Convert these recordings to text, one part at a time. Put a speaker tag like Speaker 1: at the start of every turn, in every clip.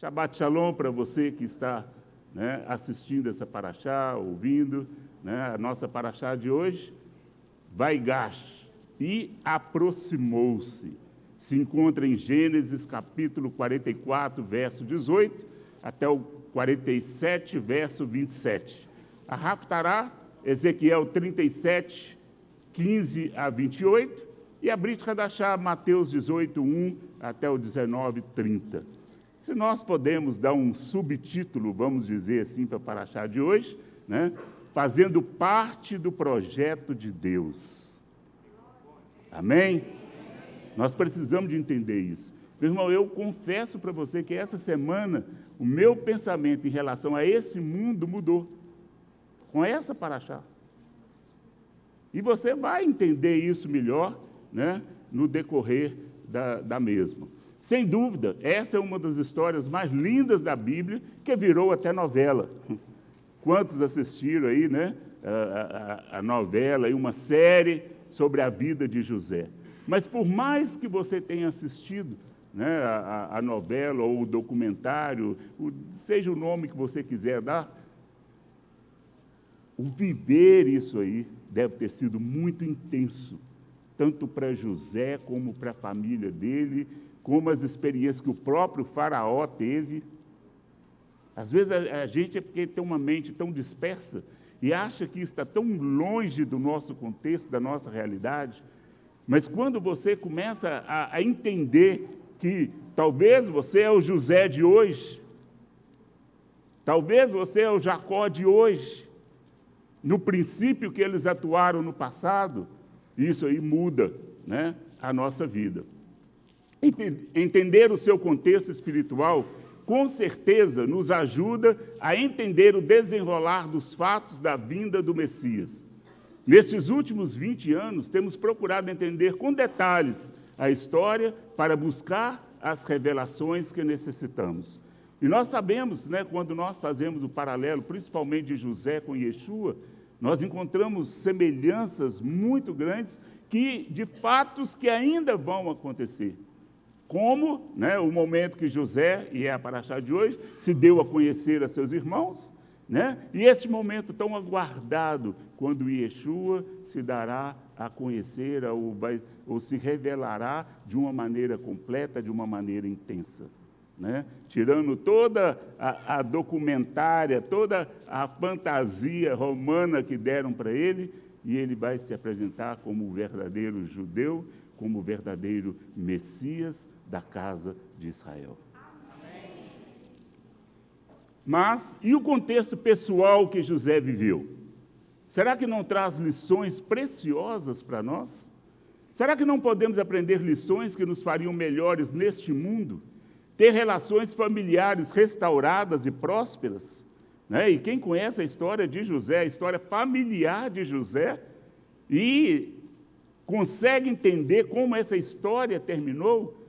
Speaker 1: Shabbat Shalom para você que está, né, assistindo essa paraxá, ouvindo, né, a nossa paraxá de hoje. Vaigash, e aproximou-se. Se encontra em Gênesis capítulo 44, verso 18, até o 47, verso 27. A Haftará, Ezequiel 37, 15 a 28, e a Brit Hadashah, Mateus 18, 1 até o 19, 30. Se nós podemos dar um subtítulo, vamos dizer assim, para a paraxá de hoje, né? Fazendo parte do projeto de Deus. Amém? Nós precisamos de entender isso. Meu irmão, eu confesso para você que essa semana o meu pensamento em relação a esse mundo mudou. Com essa paraxá. E você vai entender isso melhor, né, no decorrer da mesma. Sem dúvida, essa é uma das histórias mais lindas da Bíblia, que virou até novela. Quantos assistiram aí, né, a novela, e uma série sobre a vida de José? Mas por mais que você tenha assistido, né, a novela ou o documentário, seja o nome que você quiser dar, o viver isso aí deve ter sido muito intenso, tanto para José como para a família dele, como as experiências que o próprio faraó teve. Às vezes a gente é porque tem uma mente tão dispersa e acha que está tão longe do nosso contexto, da nossa realidade, mas quando você começa a entender que talvez você é o José de hoje, talvez você é o Jacó de hoje, no princípio que eles atuaram no passado, isso aí muda, né, a nossa vida. Entender o seu contexto espiritual, com certeza, nos ajuda a entender o desenrolar dos fatos da vinda do Messias. Nestes últimos 20 anos, temos procurado entender com detalhes a história para buscar as revelações que necessitamos. E nós sabemos, né, quando nós fazemos o paralelo, principalmente de José com Yeshua, nós encontramos semelhanças muito grandes de fatos que ainda vão acontecer. Como, né, o momento que José, e é a paraxá de hoje, se deu a conhecer a seus irmãos, né, e este momento tão aguardado, quando Yeshua se dará a conhecer ou se revelará de uma maneira completa, de uma maneira intensa. Né? Tirando toda a documentária, toda a fantasia romana que deram para ele, e ele vai se apresentar como o verdadeiro judeu, como o verdadeiro Messias da casa de Israel. Amém. Mas, e o contexto pessoal que José viveu? Será que não traz lições preciosas para nós? Será que não podemos aprender lições que nos fariam melhores neste mundo? Ter relações familiares restauradas e prósperas, né? E quem conhece a história de José, a história familiar de José, e consegue entender como essa história terminou,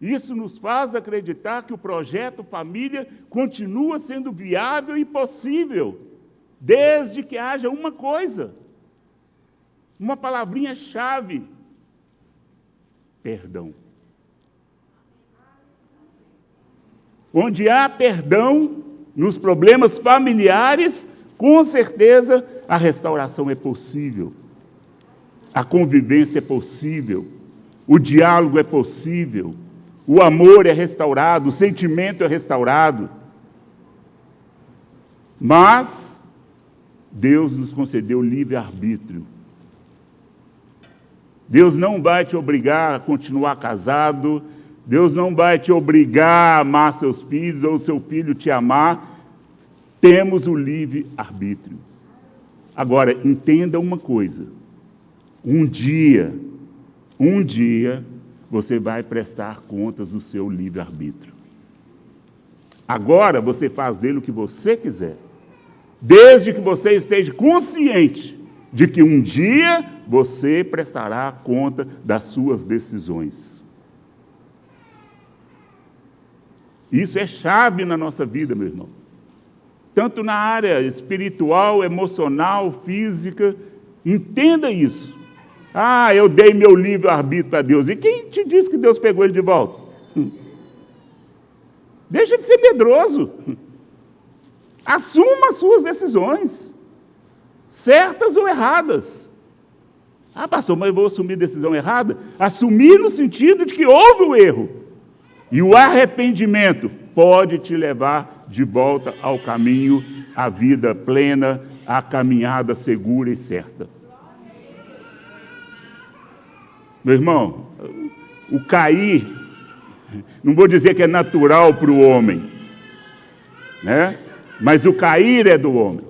Speaker 1: isso nos faz acreditar que o projeto família continua sendo viável e possível, desde que haja uma coisa, uma palavrinha-chave: perdão. Onde há perdão nos problemas familiares, com certeza a restauração é possível, a convivência é possível, o diálogo é possível, o amor é restaurado, o sentimento é restaurado. Mas Deus nos concedeu livre-arbítrio. Deus não vai te obrigar a continuar casado, Deus não vai te obrigar a amar seus filhos ou seu filho te amar. Temos o livre-arbítrio. Agora, entenda uma coisa. Um dia, você vai prestar contas do seu livre-arbítrio. Agora, você faz dele o que você quiser. Desde que você esteja consciente de que um dia você prestará conta das suas decisões. Isso é chave na nossa vida, meu irmão. Tanto na área espiritual, emocional, física. Entenda isso. Ah, eu dei meu livre-arbítrio para Deus. E quem te disse que Deus pegou ele de volta? Deixa de ser medroso. Assuma as suas decisões, certas ou erradas. Ah, pastor, mas eu vou assumir decisão errada? Assumir no sentido de que houve o erro. E o arrependimento pode te levar de volta ao caminho, à vida plena, à caminhada segura e certa. Meu irmão, o cair, não vou dizer que é natural para o homem, né? Mas o cair é do homem.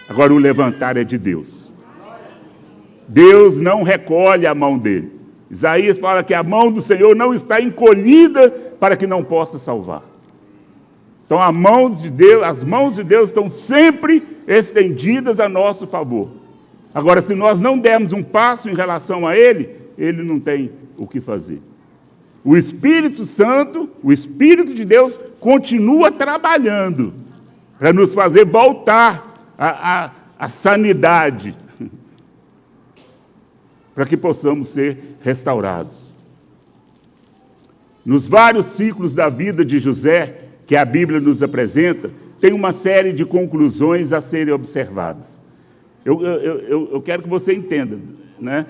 Speaker 1: Agora o levantar é de Deus. Deus não recolhe a mão dele. Isaías fala que a mão do Senhor não está encolhida para que não possa salvar. Então as mãos de Deus estão sempre estendidas a nosso favor. Agora, se nós não dermos um passo em relação a Ele, Ele não tem o que fazer. O Espírito Santo, o Espírito de Deus, continua trabalhando para nos fazer voltar à sanidade, para que possamos ser restaurados. Nos vários ciclos da vida de José, que a Bíblia nos apresenta, tem uma série de conclusões a serem observadas. Eu quero que você entenda, né?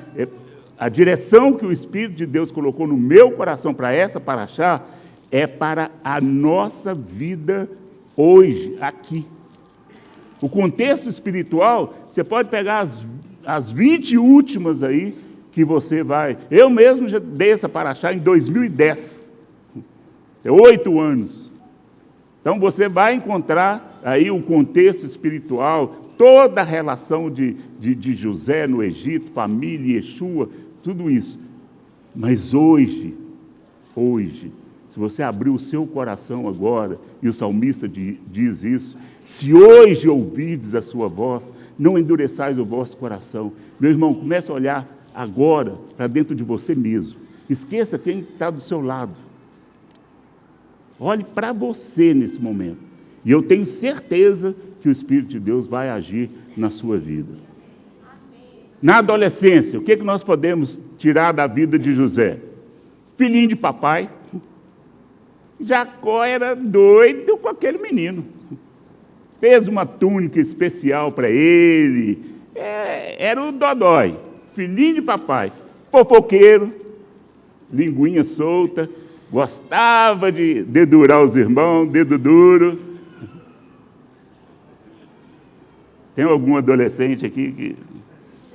Speaker 1: A direção que o Espírito de Deus colocou no meu coração para essa paraxá é para a nossa vida hoje, aqui. O contexto espiritual, você pode pegar as 20 últimas aí, que você vai... Eu mesmo já dei essa paraxá em 2010. É 8 anos. Então você vai encontrar aí o contexto espiritual, toda a relação de José no Egito, família, Yeshua, tudo isso. Mas hoje, se você abrir o seu coração agora, e o salmista diz isso, se hoje ouvirdes a sua voz, não endureçais o vosso coração. Meu irmão, comece a olhar agora para dentro de você mesmo. Esqueça quem está do seu lado. Olhe para você nesse momento. E eu tenho certeza que o Espírito de Deus vai agir na sua vida. Na adolescência, o que nós podemos tirar da vida de José? Filhinho de papai. Jacó era doido com aquele menino. Fez uma túnica especial para ele. Era o dodói. Filhinho de papai. Fofoqueiro. Linguinha solta. Gostava de dedurar os irmãos, dedo duro. Tem algum adolescente aqui que...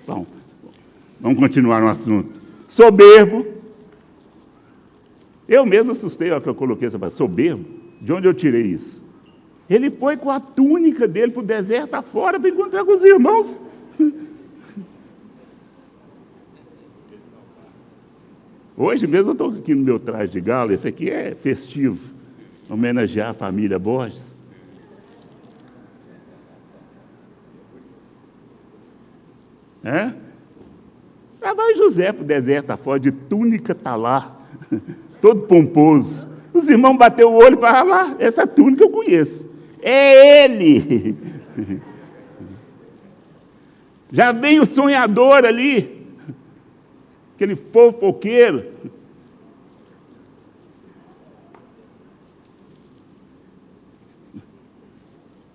Speaker 1: Bom, vamos continuar no assunto. Soberbo. Eu mesmo assustei a que eu coloquei essa palavra. Soberbo? De onde eu tirei isso? Ele foi com a túnica dele para o deserto afora para encontrar com os irmãos. Hoje mesmo eu estou aqui no meu traje de gala. Esse aqui é festivo. Homenagear a família Borges. Lá vai José para o deserto afora, de túnica talar, todo pomposo. Os irmãos bateram o olho e falaram, lá, essa túnica eu conheço. É ele! Já vem o sonhador ali, aquele fofoqueiro.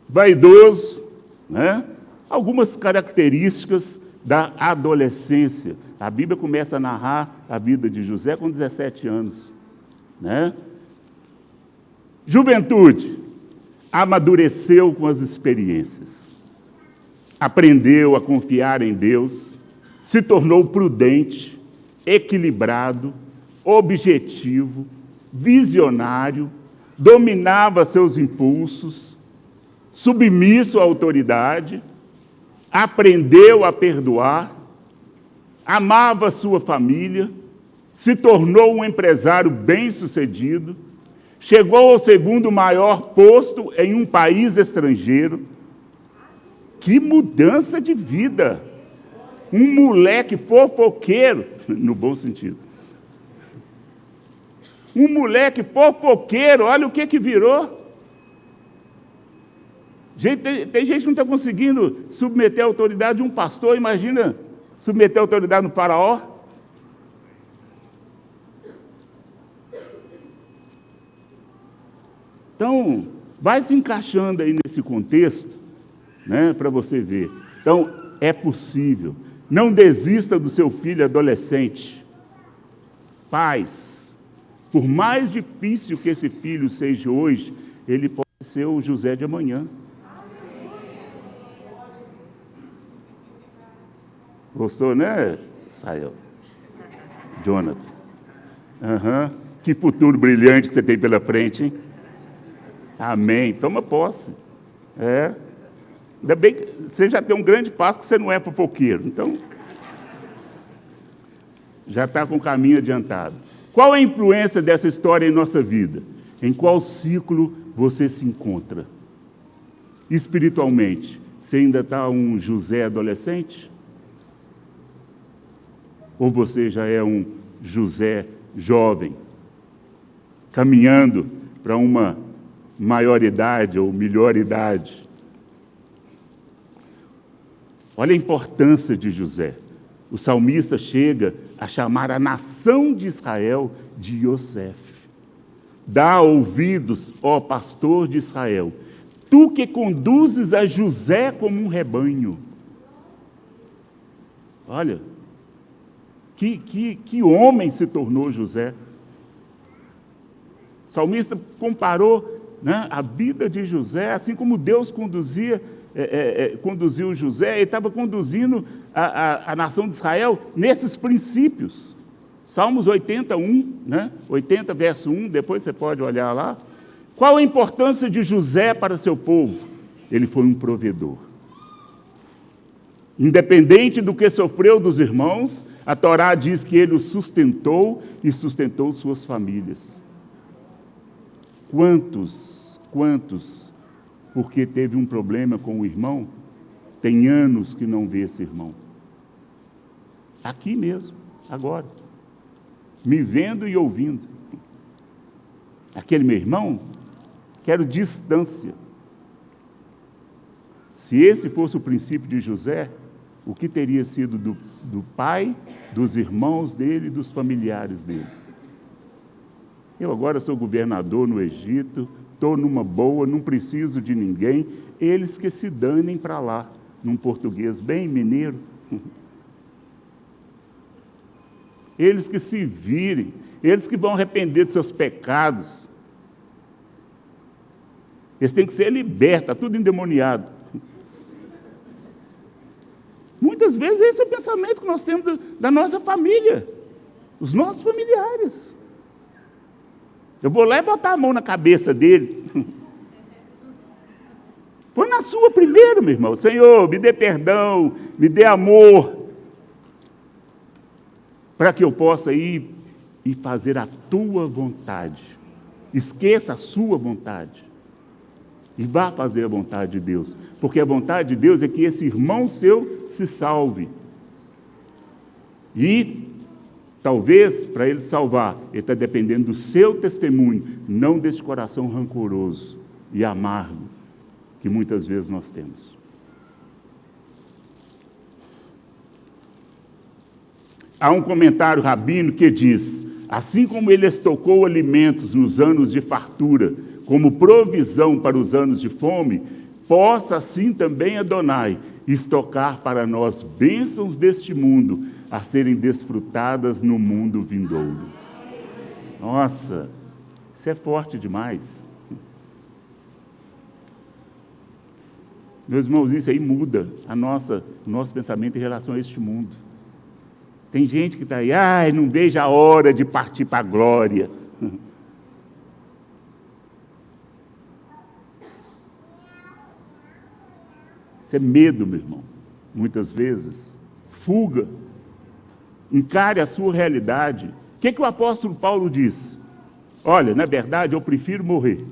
Speaker 1: Vaidoso, né? Algumas características da adolescência. A Bíblia começa a narrar a vida de José com 17 anos. Né? Juventude. Amadureceu com as experiências. Aprendeu a confiar em Deus. Se tornou prudente, equilibrado, objetivo, visionário, dominava seus impulsos, submisso à autoridade, aprendeu a perdoar, amava sua família, se tornou um empresário bem-sucedido, chegou ao segundo maior posto em um país estrangeiro. Que mudança de vida! Um moleque fofoqueiro, no bom sentido. Um moleque fofoqueiro, olha o que virou. Tem gente que não está conseguindo submeter a autoridade de um pastor, imagina submeter a autoridade no faraó. Então, vai se encaixando aí nesse contexto, né, para você ver. Então, é possível. Não desista do seu filho adolescente. Pais, por mais difícil que esse filho seja hoje, ele pode ser o José de amanhã. Gostou, né, Sael? Jonathan. Que futuro brilhante que você tem pela frente, hein? Amém. Toma posse. Ainda bem que você já tem um grande passo que você não é fofoqueiro. Então, já está com o caminho adiantado. Qual a influência dessa história em nossa vida? Em qual ciclo você se encontra? Espiritualmente, você ainda está um José adolescente? Ou você já é um José jovem, caminhando para uma maioridade ou melhor idade? Olha a importância de José. O salmista chega a chamar a nação de Israel de Yosef. Dá ouvidos, ó pastor de Israel, tu que conduzes a José como um rebanho. Olha, que homem se tornou José. O salmista comparou, né, a vida de José, assim como Deus conduziu José, ele estava conduzindo a nação de Israel nesses princípios. Salmos 81, né? 80, verso 1, depois você pode olhar lá. Qual a importância de José para seu povo? Ele foi um provedor. Independente do que sofreu dos irmãos, a Torá diz que ele os sustentou e sustentou suas famílias. Quantos, porque teve um problema com o irmão, tem anos que não vê esse irmão? Aqui mesmo, agora, me vendo e ouvindo. Aquele meu irmão, quero distância. Se esse fosse o princípio de José, o que teria sido do pai, dos irmãos dele e dos familiares dele? Eu agora sou governador no Egito, estou numa boa, não preciso de ninguém, eles que se danem para lá, num português bem mineiro. Eles que se virem, eles que vão arrepender dos seus pecados. Eles têm que ser libertos, está tudo endemoniado. Muitas vezes esse é o pensamento que nós temos da nossa família, os nossos familiares. Eu vou lá e botar a mão na cabeça dele. Põe na sua primeiro, meu irmão. Senhor, me dê perdão, me dê amor, para que eu possa ir e fazer a tua vontade. Esqueça a sua vontade e vá fazer a vontade de Deus, porque a vontade de Deus é que esse irmão seu se salve. E talvez, para ele salvar, ele está dependendo do seu testemunho, não desse coração rancoroso e amargo que muitas vezes nós temos. Há um comentário rabino que diz: assim como ele estocou alimentos nos anos de fartura, como provisão para os anos de fome, possa assim também Adonai estocar para nós bênçãos deste mundo, a serem desfrutadas no mundo vindouro. Nossa, isso é forte demais. Meus irmãos, isso aí muda o nosso pensamento em relação a este mundo. Tem gente que está aí, não vejo a hora de partir para a glória. Isso é medo, meu irmão. Muitas vezes, fuga. Encare a sua realidade. O que o apóstolo Paulo diz? Olha, na verdade, eu prefiro morrer.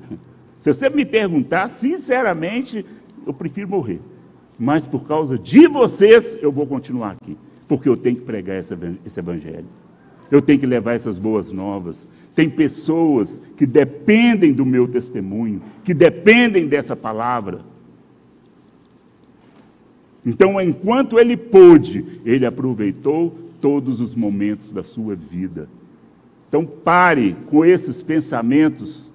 Speaker 1: Se você me perguntar, sinceramente, eu prefiro morrer. Mas por causa de vocês, eu vou continuar aqui. Porque eu tenho que pregar esse evangelho. Eu tenho que levar essas boas novas. Tem pessoas que dependem do meu testemunho, que dependem dessa palavra. Então, enquanto ele pôde, ele aproveitou todos os momentos da sua vida. Então, pare com esses pensamentos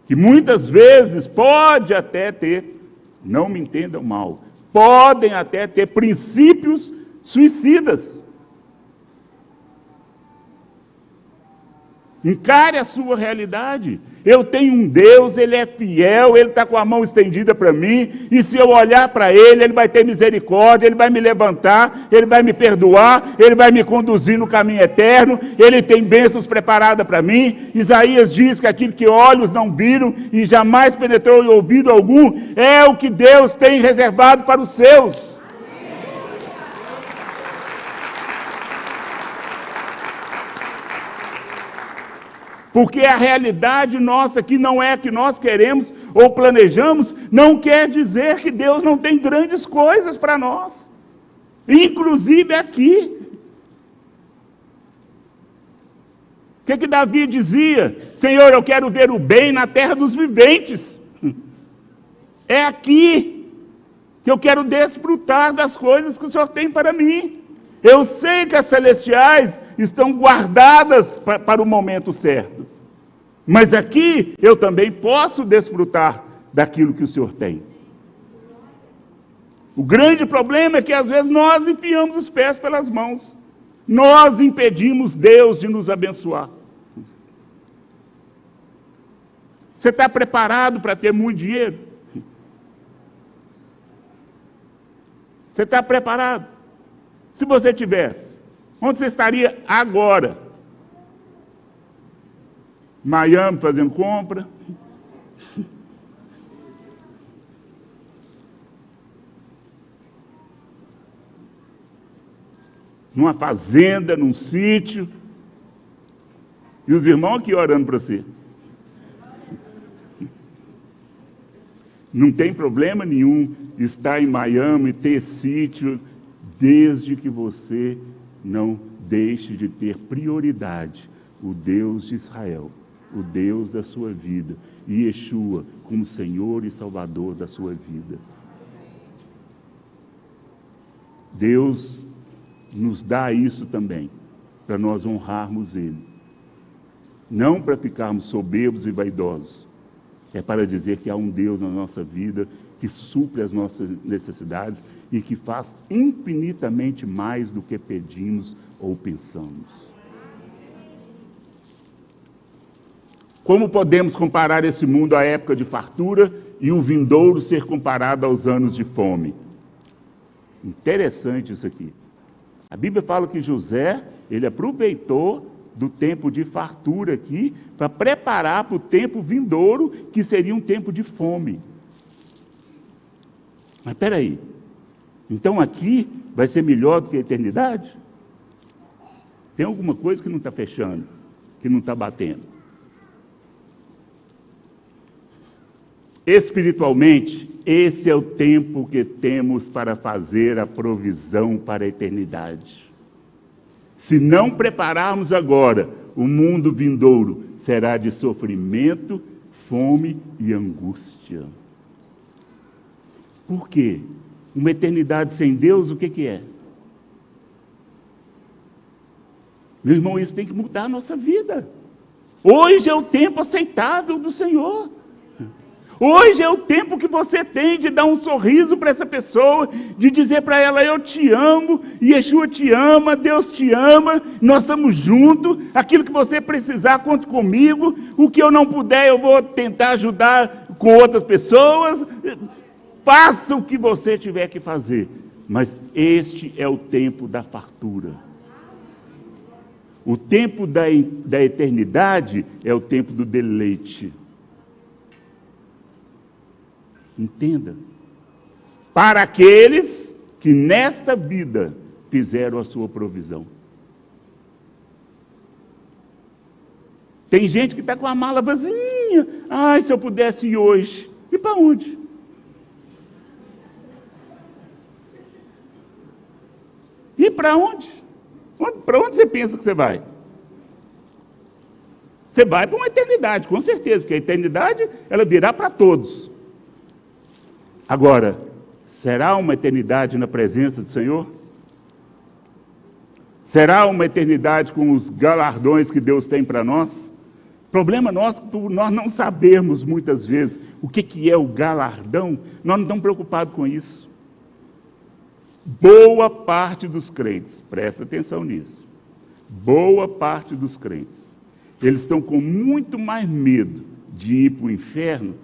Speaker 1: que muitas vezes pode até ter, não me entendam mal, podem até ter princípios suicidas. Encare a sua realidade. Eu tenho um Deus, Ele é fiel, Ele está com a mão estendida para mim, e se eu olhar para Ele, Ele vai ter misericórdia, Ele vai me levantar, Ele vai me perdoar, Ele vai me conduzir no caminho eterno, Ele tem bênçãos preparadas para mim. Isaías diz que aquilo que olhos não viram e jamais penetrou em ouvido algum, é o que Deus tem reservado para os seus. Porque a realidade nossa, que não é a que nós queremos ou planejamos, não quer dizer que Deus não tem grandes coisas para nós. Inclusive aqui. O que Davi dizia? Senhor, eu quero ver o bem na terra dos viventes. É aqui que eu quero desfrutar das coisas que o Senhor tem para mim. Eu sei que as celestiais estão guardadas para o momento certo. Mas aqui eu também posso desfrutar daquilo que o Senhor tem. O grande problema é que às vezes nós enfiamos os pés pelas mãos. Nós impedimos Deus de nos abençoar. Você está preparado para ter muito dinheiro? Você está preparado? Se você tivesse, onde você estaria agora? Miami fazendo compra? Numa fazenda, num sítio? E os irmãos aqui orando para você. Não tem problema nenhum estar em Miami, ter sítio, desde que você não deixe de ter prioridade o Deus de Israel, o Deus da sua vida, e Yeshua como Senhor e Salvador da sua vida. Deus nos dá isso também, para nós honrarmos Ele. Não para ficarmos soberbos e vaidosos, é para dizer que há um Deus na nossa vida que supre as nossas necessidades e que faz infinitamente mais do que pedimos ou pensamos. Como podemos comparar esse mundo à época de fartura e o vindouro ser comparado aos anos de fome? Interessante isso aqui. A Bíblia fala que José, ele aproveitou do tempo de fartura aqui para preparar para o tempo vindouro, que seria um tempo de fome. Mas espera aí, então aqui vai ser melhor do que a eternidade? Tem alguma coisa que não está fechando, que não está batendo. Espiritualmente, esse é o tempo que temos para fazer a provisão para a eternidade. Se não prepararmos agora, o mundo vindouro será de sofrimento, fome e angústia. Por quê? Uma eternidade sem Deus, o que é? Meu irmão, isso tem que mudar a nossa vida. Hoje é o tempo aceitável do Senhor. Hoje é o tempo que você tem de dar um sorriso para essa pessoa, de dizer para ela, eu te amo, Yeshua te ama, Deus te ama, nós estamos juntos, aquilo que você precisar, conte comigo, o que eu não puder, eu vou tentar ajudar com outras pessoas, faça o que você tiver que fazer, mas este é o tempo da fartura. O tempo da eternidade é o tempo do deleite. Entenda, para aqueles que nesta vida fizeram a sua provisão. Tem gente que está com a mala vazinha. Ai, se eu pudesse ir hoje. E para onde? E para onde? Para onde você pensa que você vai? Você vai para uma eternidade, com certeza, porque a eternidade, ela virá para todos. Agora, será uma eternidade na presença do Senhor? Será uma eternidade com os galardões que Deus tem para nós? Problema nosso, por nós não sabermos muitas vezes o que é o galardão, nós não estamos preocupados com isso. Boa parte dos crentes, presta atenção nisso, boa parte dos crentes, eles estão com muito mais medo de ir para o inferno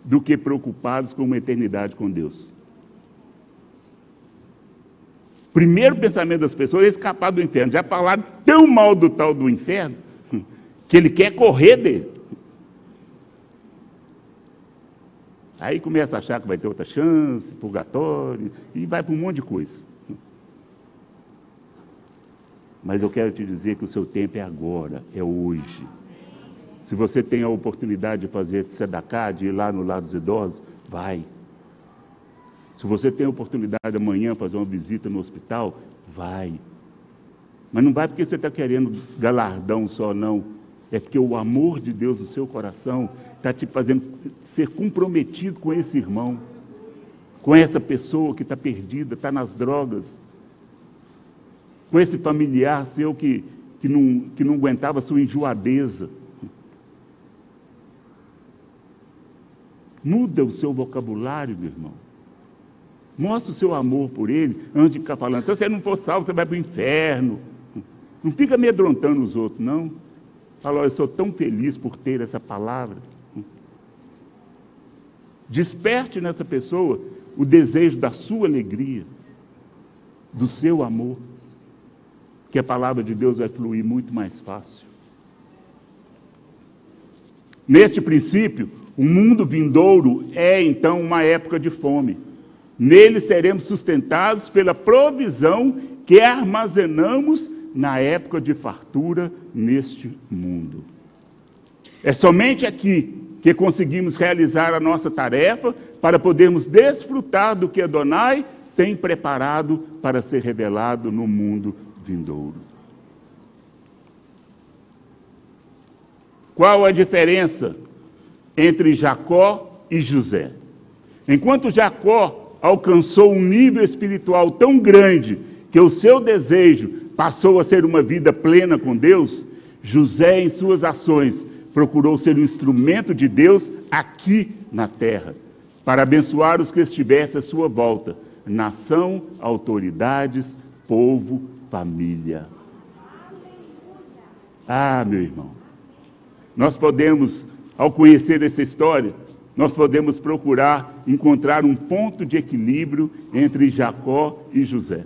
Speaker 1: do que preocupados com uma eternidade com Deus. Primeiro pensamento das pessoas é escapar do inferno. Já falaram tão mal do tal do inferno que ele quer correr dele. Aí começa a achar que vai ter outra chance, purgatório, e vai para um monte de coisa. Mas eu quero te dizer que o seu tempo é agora, é hoje. Se você tem a oportunidade de fazer tzedakah, de ir lá no lar dos idosos, vai. Se você tem a oportunidade amanhã fazer uma visita no hospital, vai. Mas não vai porque você está querendo galardão só, não. É porque o amor de Deus no seu coração está te fazendo ser comprometido com esse irmão, com essa pessoa que está perdida, está nas drogas, com esse familiar seu que não aguentava a sua enjoadeza. Muda o seu vocabulário, meu irmão. Mostra o seu amor por ele, antes de ficar falando, se você não for salvo, você vai para o inferno. Não fica amedrontando os outros, não. Fala, eu sou tão feliz por ter essa palavra. Desperte nessa pessoa o desejo da sua alegria, do seu amor, que a palavra de Deus vai fluir muito mais fácil. Neste princípio, o mundo vindouro é então uma época de fome. Nele seremos sustentados pela provisão que armazenamos na época de fartura neste mundo. É somente aqui que conseguimos realizar a nossa tarefa para podermos desfrutar do que Adonai tem preparado para ser revelado no mundo vindouro. Qual a diferença entre Jacó e José? Enquanto Jacó alcançou um nível espiritual tão grande que o seu desejo passou a ser uma vida plena com Deus, José, em suas ações, procurou ser um instrumento de Deus aqui na terra, para abençoar os que estivessem à sua volta, nação, autoridades, povo, família. Ah, meu irmão, nós podemos, ao conhecer essa história, nós podemos procurar encontrar um ponto de equilíbrio entre Jacó e José.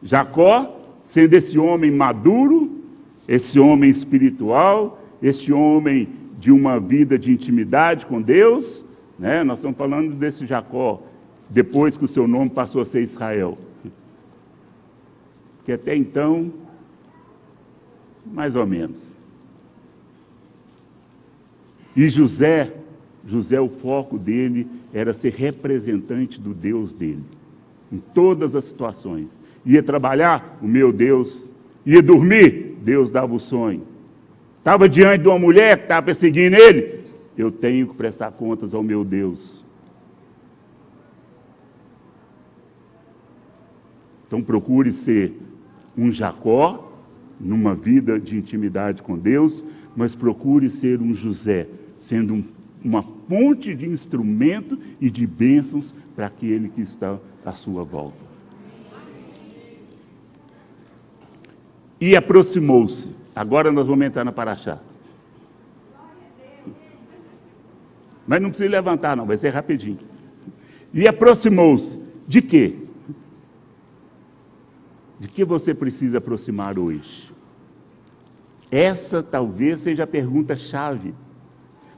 Speaker 1: Jacó, sendo esse homem maduro, esse homem espiritual, este homem de uma vida de intimidade com Deus, né? Nós estamos falando desse Jacó, depois que o seu nome passou a ser Israel. Que até então, mais ou menos. E José, o foco dele era ser representante do Deus dele, em todas as situações. Ia trabalhar, o meu Deus. Ia dormir, Deus dava o sonho. Estava diante de uma mulher que estava perseguindo ele, eu tenho que prestar contas ao meu Deus. Então procure ser um Jacó, numa vida de intimidade com Deus, mas procure ser um José, sendo uma fonte de instrumento e de bênçãos para aquele que está à sua volta. E aproximou-se. Agora nós vamos entrar na paraxá. Mas não precisa levantar não, vai ser rapidinho. E aproximou-se. De quê? De que você precisa aproximar hoje? Essa talvez seja a pergunta-chave.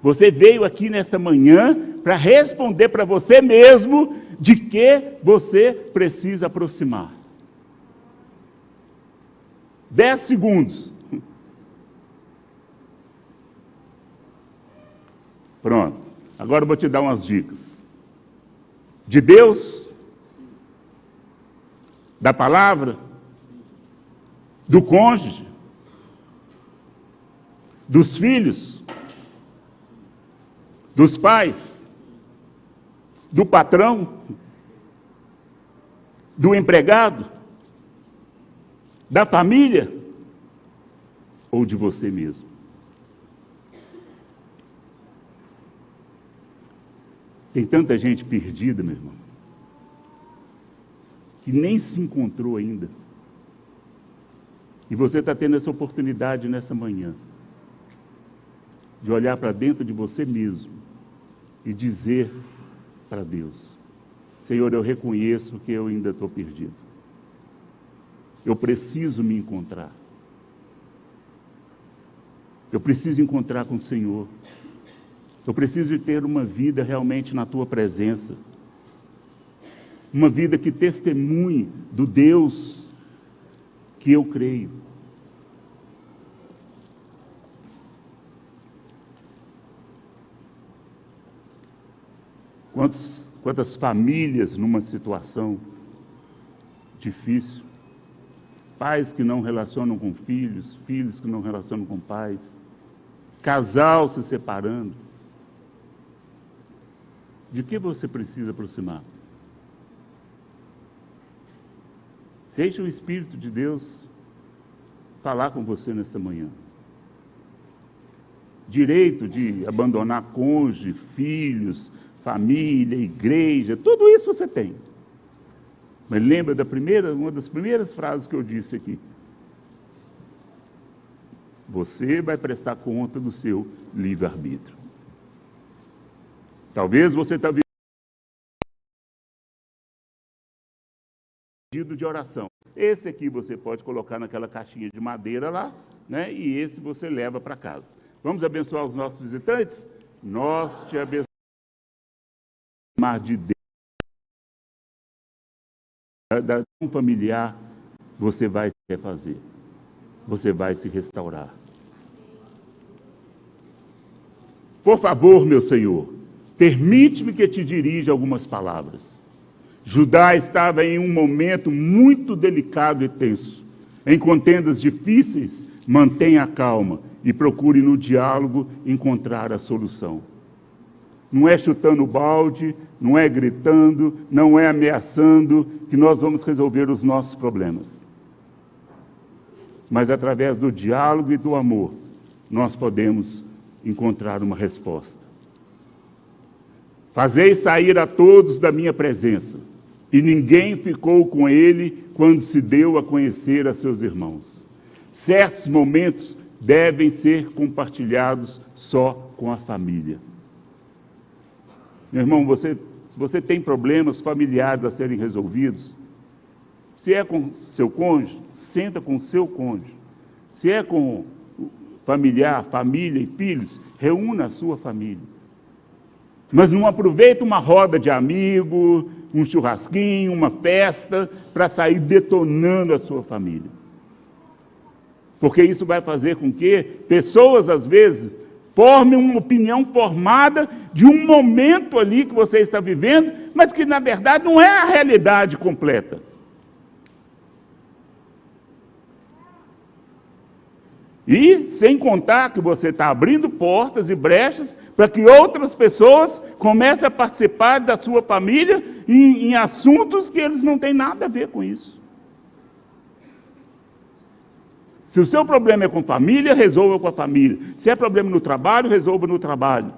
Speaker 1: Você veio aqui nesta manhã para responder para você mesmo de que você precisa aproximar. 10 segundos. Pronto. Agora eu vou te dar umas dicas. De Deus, da palavra, do cônjuge, dos filhos, dos pais, do patrão, do empregado, da família, ou de você mesmo. Tem tanta gente perdida, meu irmão, que nem se encontrou ainda. E você está tendo essa oportunidade nessa manhã de olhar para dentro de você mesmo e dizer para Deus: Senhor, eu reconheço que eu ainda estou perdido. Eu preciso me encontrar. Eu preciso encontrar com o Senhor. Eu preciso de ter uma vida realmente na Tua presença. Uma vida que testemunhe do Deus que eu creio. Quantas famílias numa situação difícil, pais que não relacionam com filhos, filhos que não relacionam com pais, casal se separando. De que você precisa aproximar? Deixe o Espírito de Deus falar com você nesta manhã. Direito de abandonar cônjuge, filhos, família, igreja, tudo isso você tem. Mas lembra uma das primeiras frases que eu disse aqui. Você vai prestar conta do seu livre-arbítrio. Talvez você está vivendo pedido de oração. Esse aqui você pode colocar naquela caixinha de madeira lá, né? E esse você leva para casa. Vamos abençoar os nossos visitantes? Nós te abençoamos de Deus. Da familiar, você vai se refazer. Você vai se restaurar. Por favor, meu Senhor, permite-me que te dirija algumas palavras. Judá estava em um momento muito delicado e tenso. Em contendas difíceis, mantenha a calma e procure no diálogo encontrar a solução. Não é chutando o balde, não é gritando, não é ameaçando que nós vamos resolver os nossos problemas. Mas através do diálogo e do amor, nós podemos encontrar uma resposta. Fazei sair a todos da minha presença, e ninguém ficou com ele quando se deu a conhecer a seus irmãos. Certos momentos devem ser compartilhados só com a família. Meu irmão, se você tem problemas familiares a serem resolvidos, se é com seu cônjuge, senta com seu cônjuge. Se é com familiar, família e filhos, reúna a sua família. Mas não aproveita uma roda de amigo, um churrasquinho, uma festa, para sair detonando a sua família. Porque isso vai fazer com que pessoas, às vezes, formem uma opinião formada de um momento ali que você está vivendo, mas que, na verdade, não é a realidade completa. E sem contar que você está abrindo portas e brechas para que outras pessoas comecem a participar da sua família em assuntos que eles não têm nada a ver com isso. Se o seu problema é com família, resolva com a família. Se é problema no trabalho, resolva no trabalho.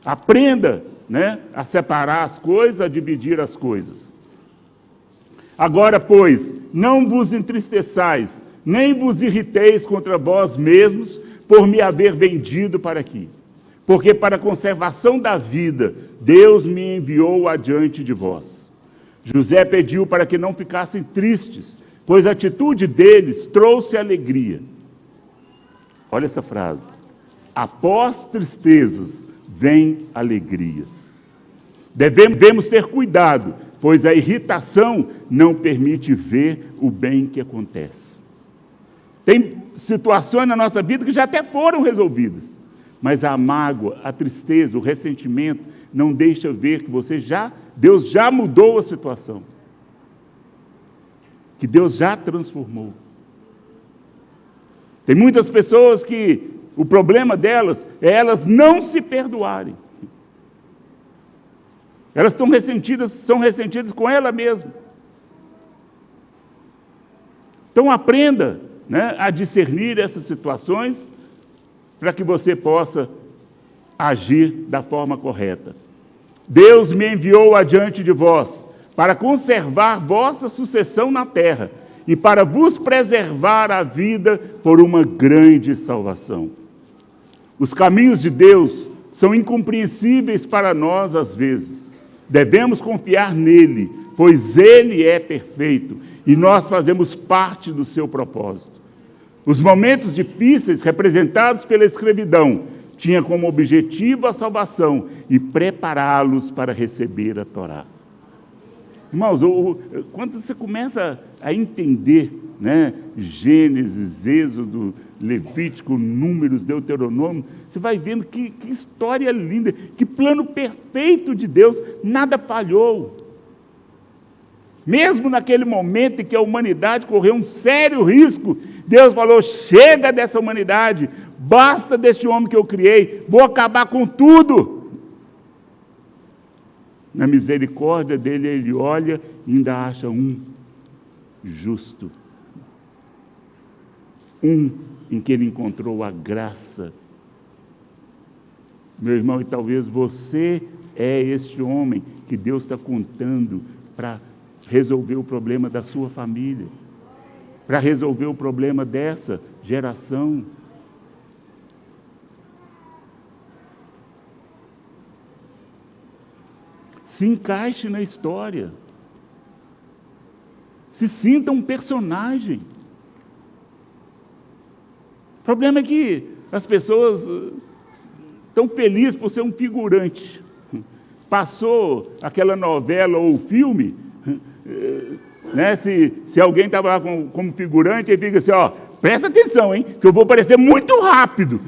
Speaker 1: Aprenda, a separar as coisas, a dividir as coisas. Agora, pois, não vos entristeçais, nem vos irriteis contra vós mesmos, por me haver vendido para aqui. Porque para a conservação da vida, Deus me enviou adiante de vós. José pediu para que não ficassem tristes, pois a atitude deles trouxe alegria. Olha essa frase. Após tristezas, vem alegrias. Devemos ter cuidado, pois a irritação não permite ver o bem que acontece. Tem situações na nossa vida que já até foram resolvidas, mas a mágoa, a tristeza, o ressentimento não deixa ver que Deus já mudou a situação. Que Deus já transformou. Tem muitas pessoas que o problema delas é elas não se perdoarem. Elas são ressentidas com ela mesma. Então aprenda né, a discernir essas situações para que você possa agir da forma correta. Deus me enviou adiante de vós para conservar vossa sucessão na terra e para vos preservar a vida por uma grande salvação. Os caminhos de Deus são incompreensíveis para nós às vezes. Devemos confiar nele, pois ele é perfeito e nós fazemos parte do seu propósito. Os momentos difíceis representados pela escravidão tinham como objetivo a salvação e prepará-los para receber a Torá. Irmãos, quando você começa a entender, né, Gênesis, Êxodo, Levítico, Números, Deuteronômio, você vai vendo que história linda, que plano perfeito de Deus, nada falhou. Mesmo naquele momento em que a humanidade correu um sério risco, Deus falou: chega dessa humanidade, basta deste homem que eu criei, vou acabar com tudo. Na misericórdia dele, ele olha e ainda acha um justo. Um em que ele encontrou a graça. Meu irmão, e talvez você é este homem que Deus está contando para resolver o problema da sua família, para resolver o problema dessa geração. Se encaixe na história. Se sinta um personagem. O problema é que as pessoas estão felizes por ser um figurante. Passou aquela novela ou filme, né? Se alguém estava lá como figurante, ele fica assim: ó, presta atenção, hein, que eu vou aparecer muito rápido.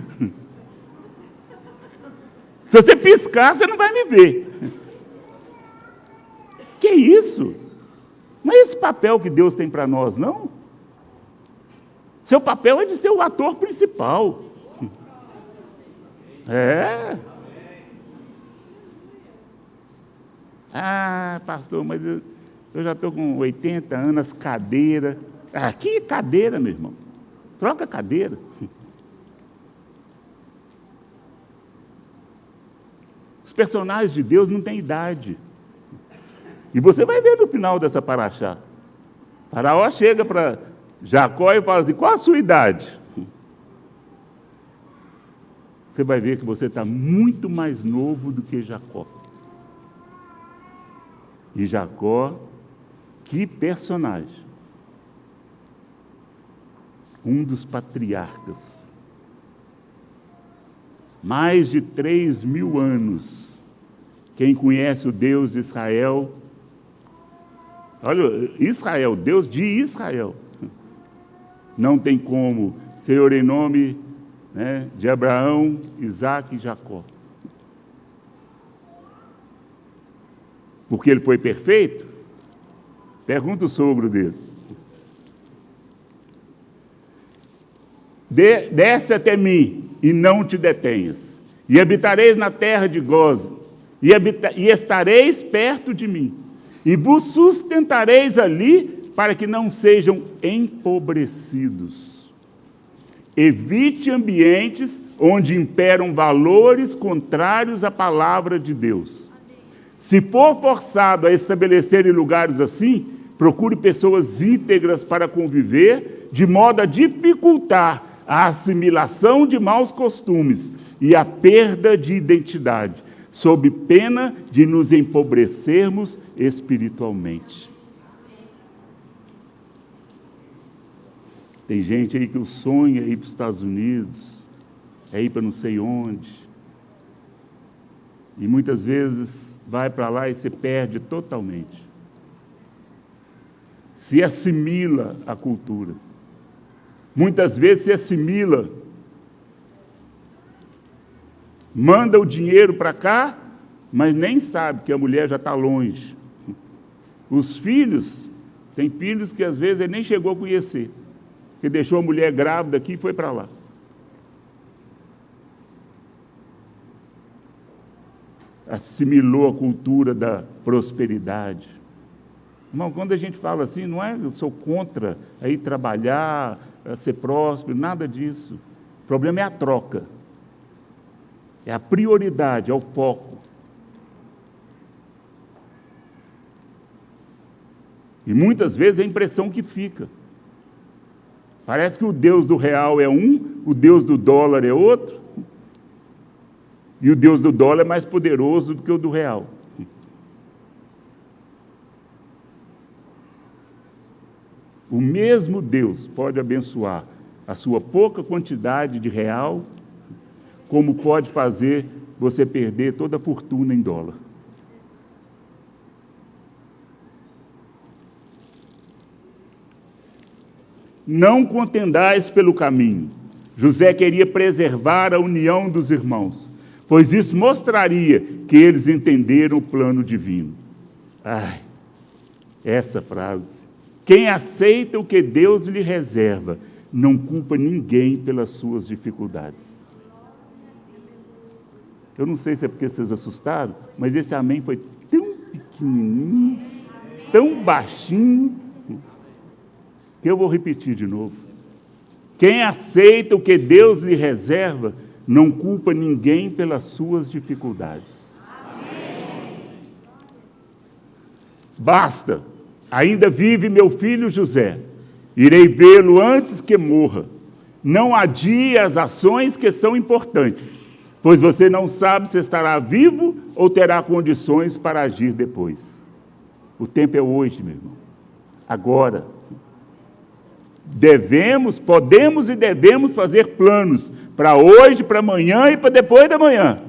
Speaker 1: Se você piscar, você não vai me ver. Que isso? Não é esse papel que Deus tem para nós, não? Seu papel é de ser o ator principal. É. Ah, pastor, mas eu já estou com 80 anos, cadeira. Ah, que cadeira, meu irmão? Troca a cadeira. Os personagens de Deus não têm idade. E você vai ver no final dessa paraxá. Faraó chega para Jacó e fala assim: qual a sua idade? Você vai ver que você está muito mais novo do que Jacó. E Jacó, que personagem. Um dos patriarcas. Mais de 3.000 anos. Quem conhece o Deus de Israel... Olha, Israel, Deus de Israel. Não tem como, Senhor, em nome, né, de Abraão, Isaque e Jacó. Porque ele foi perfeito? Pergunta o sogro dele. Desce até mim e não te detenhas. E habitareis na terra de gozo. E estareis perto de mim. E vos sustentareis ali para que não sejam empobrecidos. Evite ambientes onde imperam valores contrários à palavra de Deus. Se for forçado a estabelecer em lugares assim, procure pessoas íntegras para conviver, de modo a dificultar a assimilação de maus costumes e a perda de identidade, sob pena de nos empobrecermos espiritualmente. Tem gente aí que o sonho é ir para os Estados Unidos, é ir para não sei onde, e muitas vezes vai para lá e se perde totalmente. Se assimila à cultura. Muitas vezes se assimila. Manda o dinheiro para cá, mas nem sabe que a mulher já está longe. Os filhos, tem filhos que às vezes ele nem chegou a conhecer, que deixou a mulher grávida aqui e foi para lá. Assimilou a cultura da prosperidade. Irmão, quando a gente fala assim, não é eu sou contra aí trabalhar, a ser próspero, nada disso. O problema é a troca. É a prioridade, é o foco. E muitas vezes é a impressão que fica. Parece que o Deus do real é um, o Deus do dólar é outro, e o Deus do dólar é mais poderoso do que o do real. O mesmo Deus pode abençoar a sua pouca quantidade de real, como pode fazer você perder toda a fortuna em dólar. Não contendais pelo caminho. José queria preservar a união dos irmãos, pois isso mostraria que eles entenderam o plano divino. Ai, essa frase. Quem aceita o que Deus lhe reserva, não culpa ninguém pelas suas dificuldades. Eu não sei se é porque vocês assustaram, mas esse amém foi tão pequenininho, tão baixinho, que eu vou repetir de novo. Quem aceita o que Deus lhe reserva, não culpa ninguém pelas suas dificuldades. Amém. Basta, ainda vive meu filho José, irei vê-lo antes que morra. Não adie as ações que são importantes, pois você não sabe se estará vivo ou terá condições para agir depois. O tempo é hoje, meu irmão. Agora. Podemos e devemos fazer planos para hoje, para amanhã e para depois da manhã.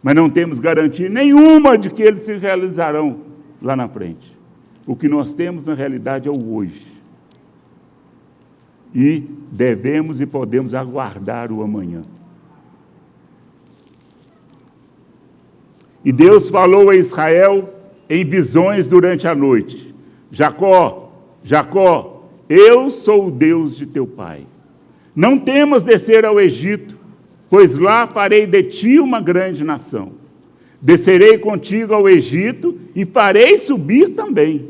Speaker 1: Mas não temos garantia nenhuma de que eles se realizarão lá na frente. O que nós temos na realidade é o hoje. E devemos e podemos aguardar o amanhã. E Deus falou a Israel em visões durante a noite: Jacó, Jacó, eu sou o Deus de teu pai. Não temas descer ao Egito, pois lá farei de ti uma grande nação. Descerei contigo ao Egito e farei subir também.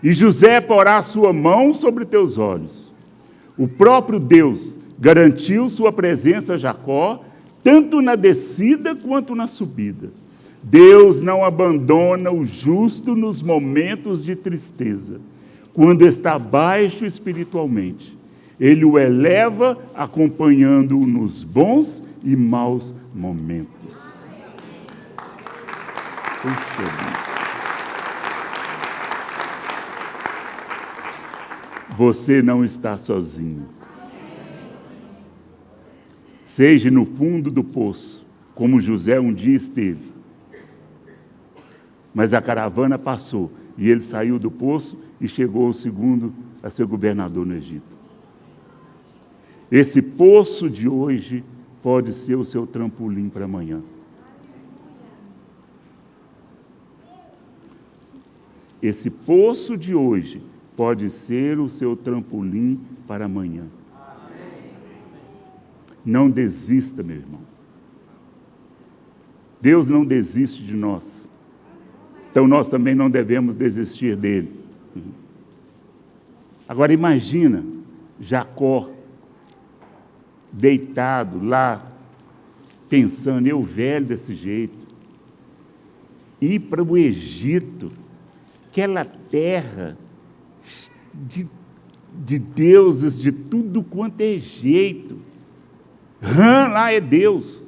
Speaker 1: E José porá a sua mão sobre teus olhos. O próprio Deus garantiu sua presença a Jacó, tanto na descida quanto na subida. Deus não abandona o justo nos momentos de tristeza. Quando está baixo espiritualmente, Ele o eleva acompanhando-o nos bons e maus momentos. Puxa vida. Você não está sozinho. Seja no fundo do poço, como José um dia esteve. Mas a caravana passou e ele saiu do poço e chegou ao segundo a ser governador no Egito. Esse poço de hoje pode ser o seu trampolim para amanhã. Esse poço de hoje pode ser o seu trampolim para amanhã. Não desista, meu irmão. Deus não desiste de nós. Então nós também não devemos desistir dele. Agora imagina Jacó deitado lá, pensando, eu velho desse jeito, ir para o Egito, aquela terra de deuses de tudo quanto é jeito. Lá é Deus.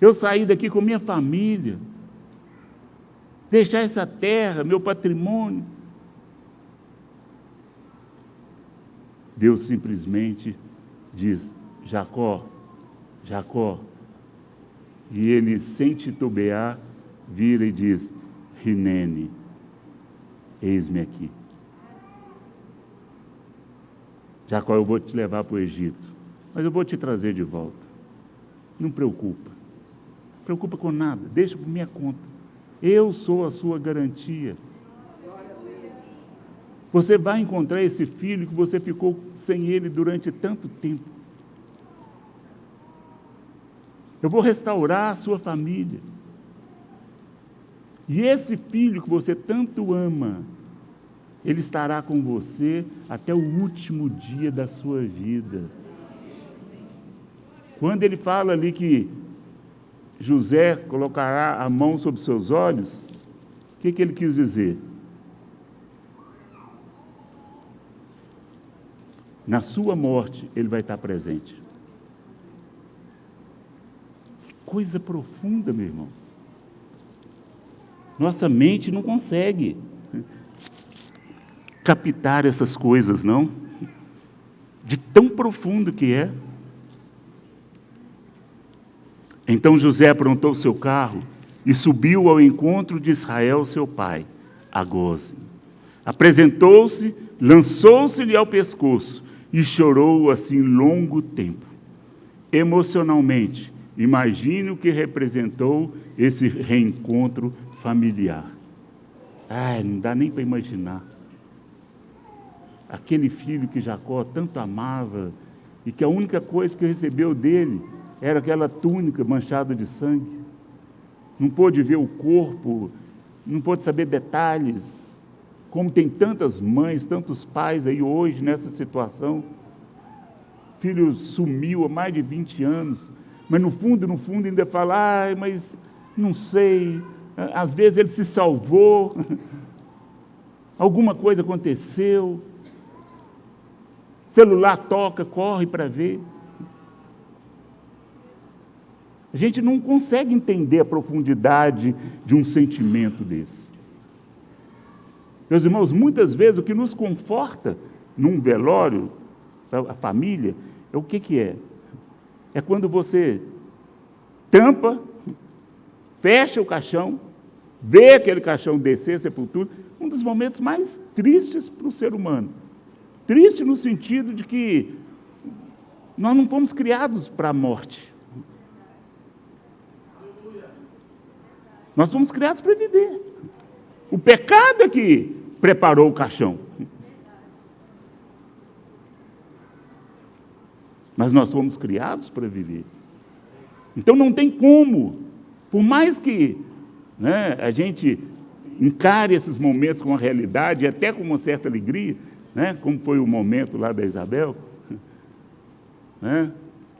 Speaker 1: Eu saí daqui com minha família, deixar essa terra, meu patrimônio. Deus simplesmente diz: Jacó, Jacó. E ele, sem titubear, vira e diz: Rinene, eis-me aqui. Jacó, eu vou te levar para o Egito, mas eu vou te trazer de volta. Não preocupa. Não preocupa com nada, deixa por minha conta. Eu sou a sua garantia. Você vai encontrar esse filho que você ficou sem ele durante tanto tempo. Eu vou restaurar a sua família. E esse filho que você tanto ama, Ele estará com você até o último dia da sua vida. Quando ele fala ali que José colocará a mão sobre seus olhos, o que ele quis dizer? Na sua morte, ele vai estar presente. Que coisa profunda, meu irmão. Nossa mente não consegue captar essas coisas, não. De tão profundo que é. Então José aprontou seu carro e subiu ao encontro de Israel, seu pai, a Gósen. Apresentou-se, lançou-se-lhe ao pescoço e chorou assim longo tempo. Emocionalmente, imagine o que representou esse reencontro familiar. Não dá nem para imaginar. Aquele filho que Jacó tanto amava e que a única coisa que recebeu dele era aquela túnica manchada de sangue. Não pôde ver o corpo, não pôde saber detalhes. Como tem tantas mães, tantos pais aí hoje nessa situação. O filho sumiu há mais de 20 anos, mas no fundo ainda fala, mas não sei, às vezes ele se salvou, alguma coisa aconteceu, celular toca, corre para ver. A gente não consegue entender a profundidade de um sentimento desse. Meus irmãos, muitas vezes o que nos conforta num velório, a família, é o que é? É quando você tampa, fecha o caixão, vê aquele caixão descer, sepultura, um dos momentos mais tristes para o ser humano. Triste no sentido de que nós não fomos criados para a morte. Nós fomos criados para viver. O pecado é que preparou o caixão. Mas nós fomos criados para viver. Então não tem como, por mais que a gente encare esses momentos com a realidade, e até com uma certa alegria, como foi o momento lá da Isabel,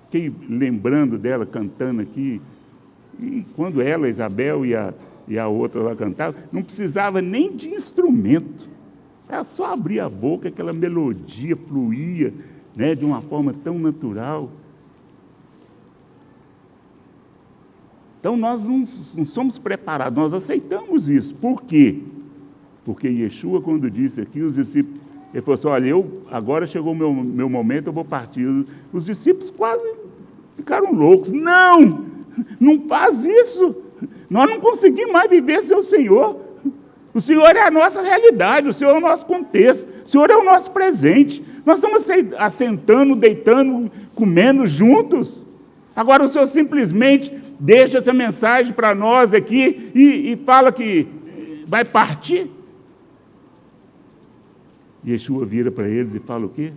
Speaker 1: fiquei lembrando dela cantando aqui, e quando ela, Isabel e a outra lá cantavam, não precisava nem de instrumento, ela só abria a boca, aquela melodia fluía, de uma forma tão natural. Então nós não somos preparados, nós aceitamos isso. Por quê? Porque Yeshua, quando disse aqui, os discípulos, ele falou assim, olha, agora chegou o meu momento, eu vou partir. Os discípulos quase ficaram loucos. Não faz isso. Nós não conseguimos mais viver sem o Senhor. O Senhor é a nossa realidade, o Senhor é o nosso contexto, o Senhor é o nosso presente. Nós estamos assentando, deitando, comendo juntos. Agora o Senhor simplesmente deixa essa mensagem para nós aqui e fala que vai partir. Yeshua vira para eles e fala o quê?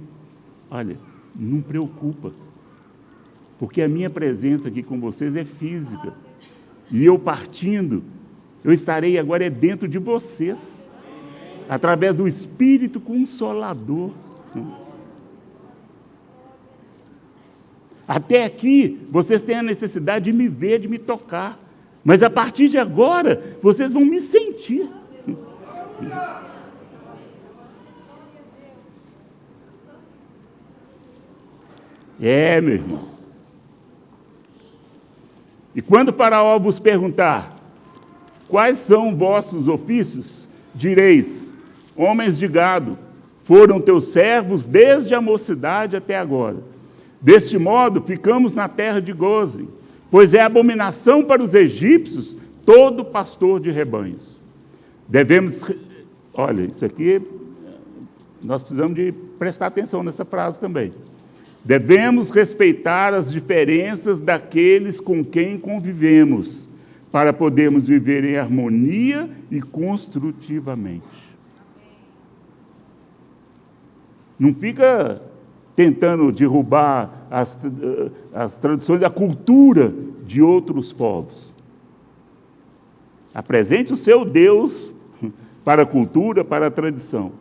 Speaker 1: Olha, não preocupa, porque a minha presença aqui com vocês é física. E eu partindo, eu estarei agora dentro de vocês, através do Espírito Consolador. Até aqui, vocês têm a necessidade de me ver, de me tocar. Mas a partir de agora, vocês vão me sentir. Meu irmão. E quando Faraó vos perguntar, quais são vossos ofícios? Direis, homens de gado, foram teus servos desde a mocidade até agora. Deste modo, ficamos na terra de Gósen, pois é abominação para os egípcios todo pastor de rebanhos. Olha, isso aqui, nós precisamos de prestar atenção nessa frase também. Devemos respeitar as diferenças daqueles com quem convivemos, para podermos viver em harmonia e construtivamente. Não fica tentando derrubar as tradições, a cultura de outros povos. Apresente o seu Deus para a cultura, para a tradição.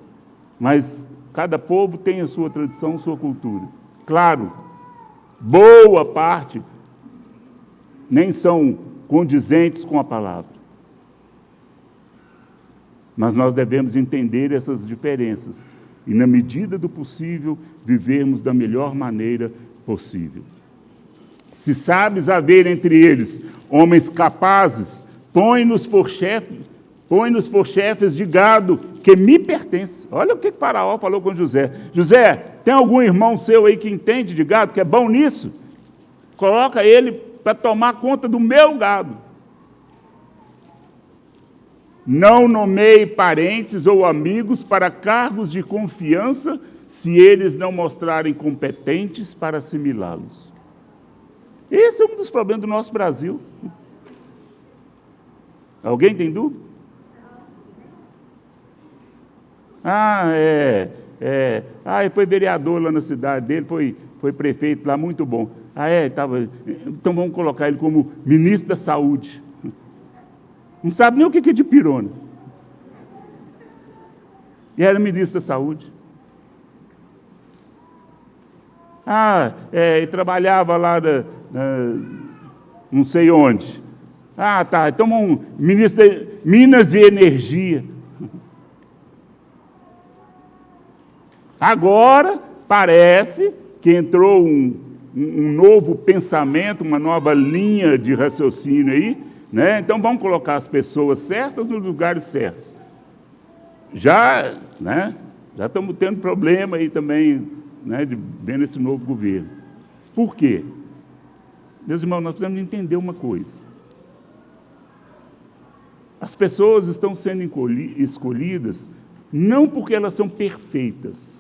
Speaker 1: mas cada povo tem a sua tradição, a sua cultura. Claro, boa parte nem são condizentes com a palavra. Mas nós devemos entender essas diferenças e, na medida do possível, vivermos da melhor maneira possível. Se sabes haver entre eles homens capazes, põe-nos por chefes de gado que me pertence. Olha o que Faraó falou com José. José, tem algum irmão seu aí que entende de gado, que é bom nisso? Coloca ele para tomar conta do meu gado. Não nomeie parentes ou amigos para cargos de confiança se eles não mostrarem competentes para assimilá-los. Esse é um dos problemas do nosso Brasil. Alguém tem dúvida? Ele foi vereador lá na cidade dele, foi prefeito lá, muito bom. Então vamos colocar ele como ministro da saúde. Não sabe nem o que é dipirona. E era ministro da saúde. Ele trabalhava lá, não sei onde. Então ministro de Minas e Energia. Agora, parece que entrou um novo pensamento, uma nova linha de raciocínio aí, né? Então, vamos colocar as pessoas certas nos lugares certos. Já estamos tendo problema aí também, né, vendo esse novo governo. Por quê? Meus irmãos, nós precisamos entender uma coisa. As pessoas estão sendo escolhidas não porque elas são perfeitas.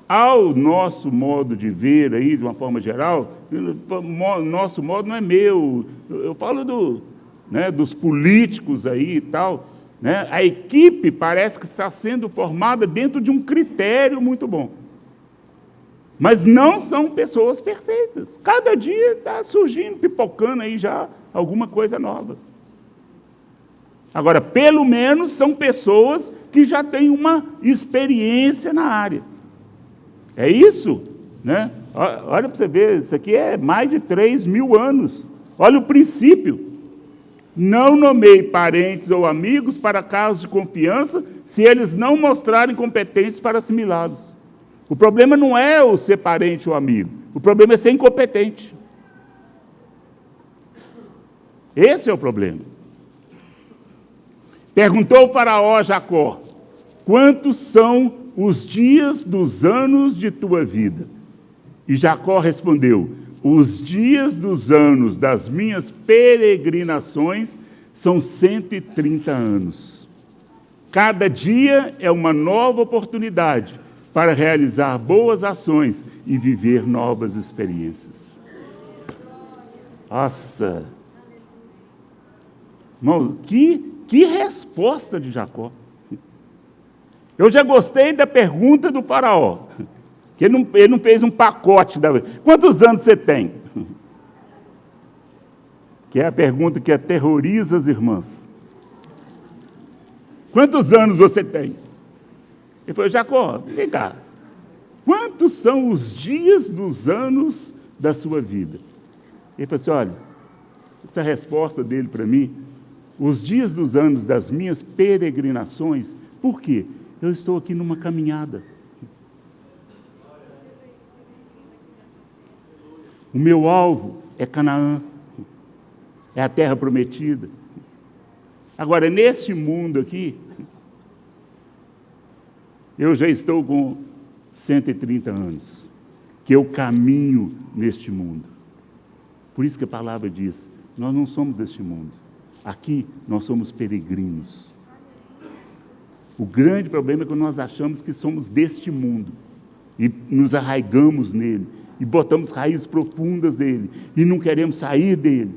Speaker 1: Ao nosso modo de ver aí, de uma forma geral, nosso modo não é meu. Eu falo dos políticos aí e tal. Né? A equipe parece que está sendo formada dentro de um critério muito bom. Mas não são pessoas perfeitas. Cada dia está surgindo, pipocando aí já alguma coisa nova. Agora, pelo menos são pessoas que já têm uma experiência na área. É isso, né? Olha para você ver, isso aqui é mais de 3.000 anos. Olha o princípio. Não nomeie parentes ou amigos para cargos de confiança se eles não mostrarem competentes para assimilá-los. O problema não é o ser parente ou amigo. O problema é ser incompetente. Esse é o problema. Perguntou o faraó a Jacó: quantos são os dias dos anos de tua vida? E Jacó respondeu: os dias dos anos das minhas peregrinações são 130 anos. Cada dia é uma nova oportunidade para realizar boas ações e viver novas experiências. Nossa! Irmão, que resposta de Jacó! Eu já gostei da pergunta do faraó, que ele não fez um pacote. Quantos anos você tem? Que é a pergunta que aterroriza as irmãs. Quantos anos você tem? Ele falou: Jacó, vem cá. Quantos são os dias dos anos da sua vida? Ele falou assim: olha, essa resposta dele para mim, os dias dos anos das minhas peregrinações, por quê? Eu estou aqui numa caminhada. O meu alvo é Canaã, é a terra prometida. Agora, neste mundo aqui, eu já estou com 130 anos, que eu caminho neste mundo. Por isso que a palavra diz: nós não somos deste mundo. Aqui nós somos peregrinos. O grande problema é que nós achamos que somos deste mundo e nos arraigamos nele e botamos raízes profundas nele e não queremos sair dele.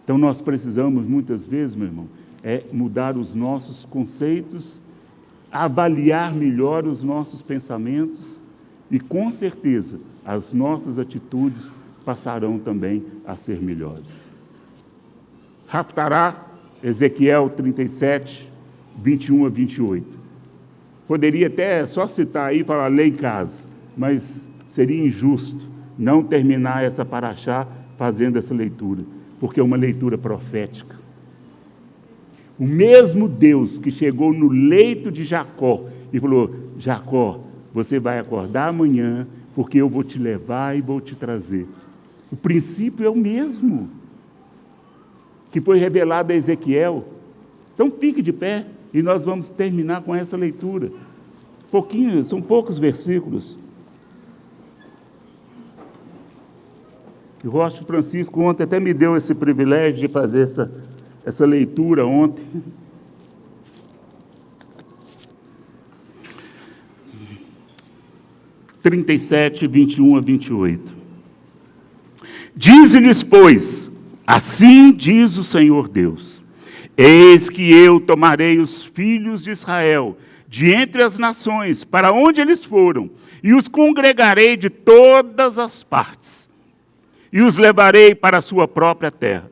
Speaker 1: Então nós precisamos muitas vezes, meu irmão, mudar os nossos conceitos, avaliar melhor os nossos pensamentos e com certeza as nossas atitudes passarão também a ser melhores. Haftará, Ezequiel 37, 21 a 28. Poderia até só citar aí e falar, lê em casa, mas seria injusto não terminar essa paraxá fazendo essa leitura, porque é uma leitura profética. O mesmo Deus que chegou no leito de Jacó e falou, Jacó, você vai acordar amanhã, porque eu vou te levar e vou te trazer. O princípio é o mesmo que foi revelado a Ezequiel. Então fique de pé e nós vamos terminar com essa leitura. São poucos versículos. O Rocha Francisco ontem até me deu esse privilégio de fazer essa leitura ontem. (37, 21 a 28). Dize-lhes, pois, assim diz o Senhor Deus, eis que eu tomarei os filhos de Israel de entre as nações, para onde eles foram, e os congregarei de todas as partes, e os levarei para a sua própria terra.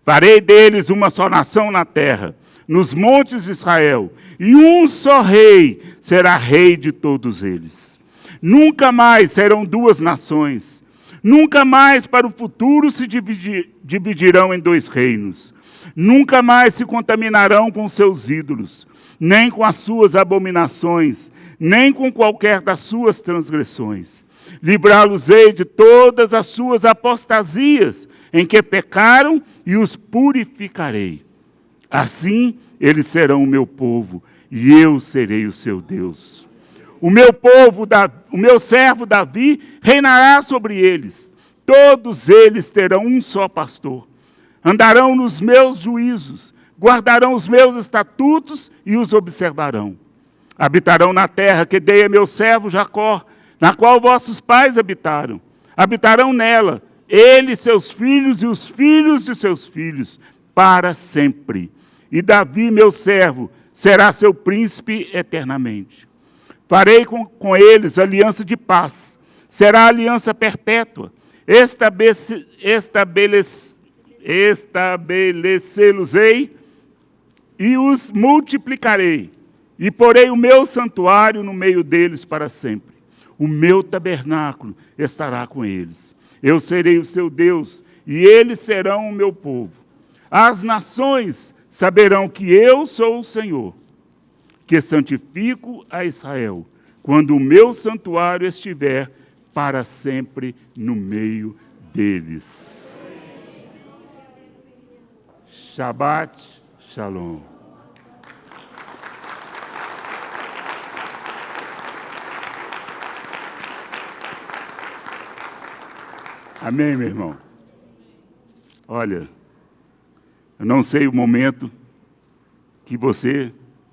Speaker 1: Farei deles uma só nação na terra, nos montes de Israel, e um só rei será rei de todos eles. Nunca mais serão duas nações, nunca mais para o futuro se dividirão em dois reinos, nunca mais se contaminarão com seus ídolos, nem com as suas abominações, nem com qualquer das suas transgressões. Livrá-los-ei de todas as suas apostasias em que pecaram e os purificarei. Assim eles serão o meu povo e eu serei o seu Deus. O meu povo, o meu servo Davi, reinará sobre eles. Todos eles terão um só pastor. Andarão nos meus juízos, guardarão os meus estatutos e os observarão. Habitarão na terra que dei a meu servo Jacó, na qual vossos pais habitaram. Habitarão nela, ele, seus filhos e os filhos de seus filhos, para sempre. E Davi, meu servo, será seu príncipe eternamente. Farei com eles aliança de paz. Será aliança perpétua. Estabelecê-los-ei e os multiplicarei. E porei o meu santuário no meio deles para sempre. O meu tabernáculo estará com eles. Eu serei o seu Deus e eles serão o meu povo. As nações saberão que eu sou o Senhor, que santifico a Israel, quando o meu santuário estiver para sempre no meio deles. Shabbat Shalom. Amém, meu irmão? Olha, eu não sei o momento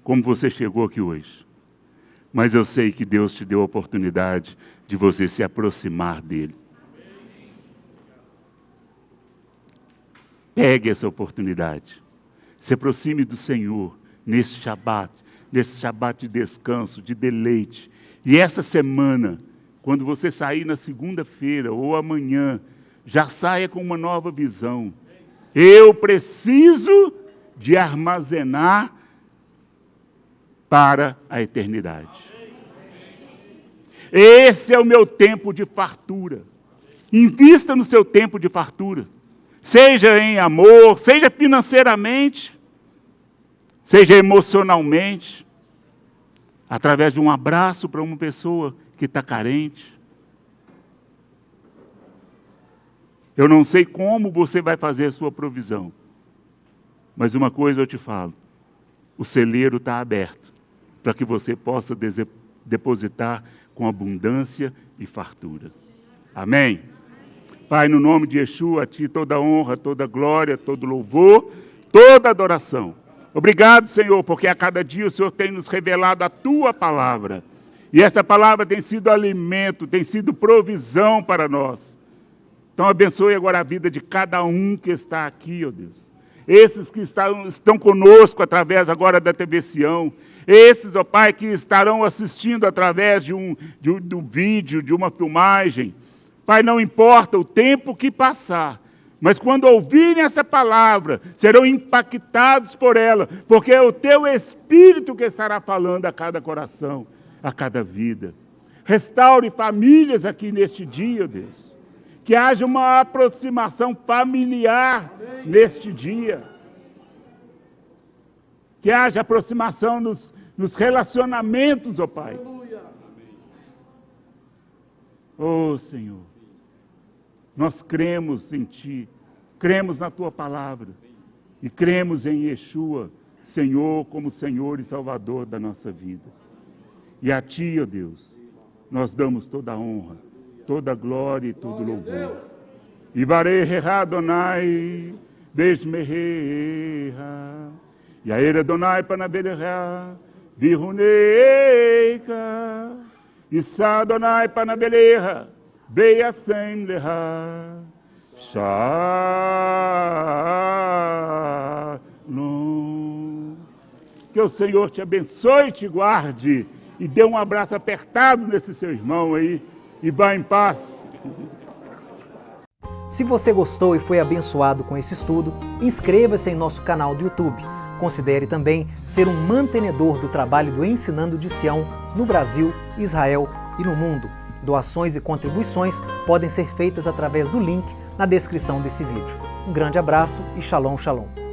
Speaker 1: como você chegou aqui hoje, mas eu sei que Deus te deu a oportunidade de você se aproximar dEle. Pegue essa oportunidade, se aproxime do Senhor nesse Shabat de descanso, de deleite. E essa semana, quando você sair na segunda-feira ou amanhã, já saia com uma nova visão. Eu preciso de armazenar para a eternidade. Esse é o meu tempo de fartura. Invista no seu tempo de fartura. Seja em amor, seja financeiramente, seja emocionalmente, através de um abraço para uma pessoa que está carente. Eu não sei como você vai fazer a sua provisão, mas uma coisa eu te falo, o celeiro está aberto, para que você possa depositar com abundância e fartura. Amém? Pai, no nome de Yeshua, a Ti toda honra, toda glória, todo louvor, toda adoração. Obrigado, Senhor, porque a cada dia o Senhor tem nos revelado a Tua palavra. E essa palavra tem sido alimento, tem sido provisão para nós. Então abençoe agora a vida de cada um que está aqui, ó Deus. Esses que estão conosco através agora da TV Sião. Esses, ó Pai, que estarão assistindo através de um vídeo, de uma filmagem. Pai, não importa o tempo que passar, Mas quando ouvirem essa palavra, serão impactados por ela, porque é o teu Espírito que estará falando a cada coração, a cada vida. Restaure famílias aqui neste dia, Deus. Que haja uma aproximação familiar neste dia. Que haja aproximação nos relacionamentos, ó Pai. Ó Senhor, nós cremos em Ti, cremos na Tua palavra e cremos em Yeshua, Senhor, como Senhor e Salvador da nossa vida. E a Ti, ó Deus, nós damos toda a honra, toda a glória e todo o louvor. Ivareha Adonai, Besmereha, Yair Adonai Panabeleha, Viruneika, Issa Adonai Panabeleha, Beyasem Leha, Shalom. Que o Senhor te abençoe e te guarde, e dê um abraço apertado nesse seu irmão aí, e vá em paz.
Speaker 2: Se você gostou e foi abençoado com esse estudo, inscreva-se em nosso canal do YouTube. Considere também ser um mantenedor do trabalho do Ensinando de Sião no Brasil, Israel e no mundo. Doações e contribuições podem ser feitas através do link na descrição desse vídeo. Um grande abraço e Shalom, Shalom.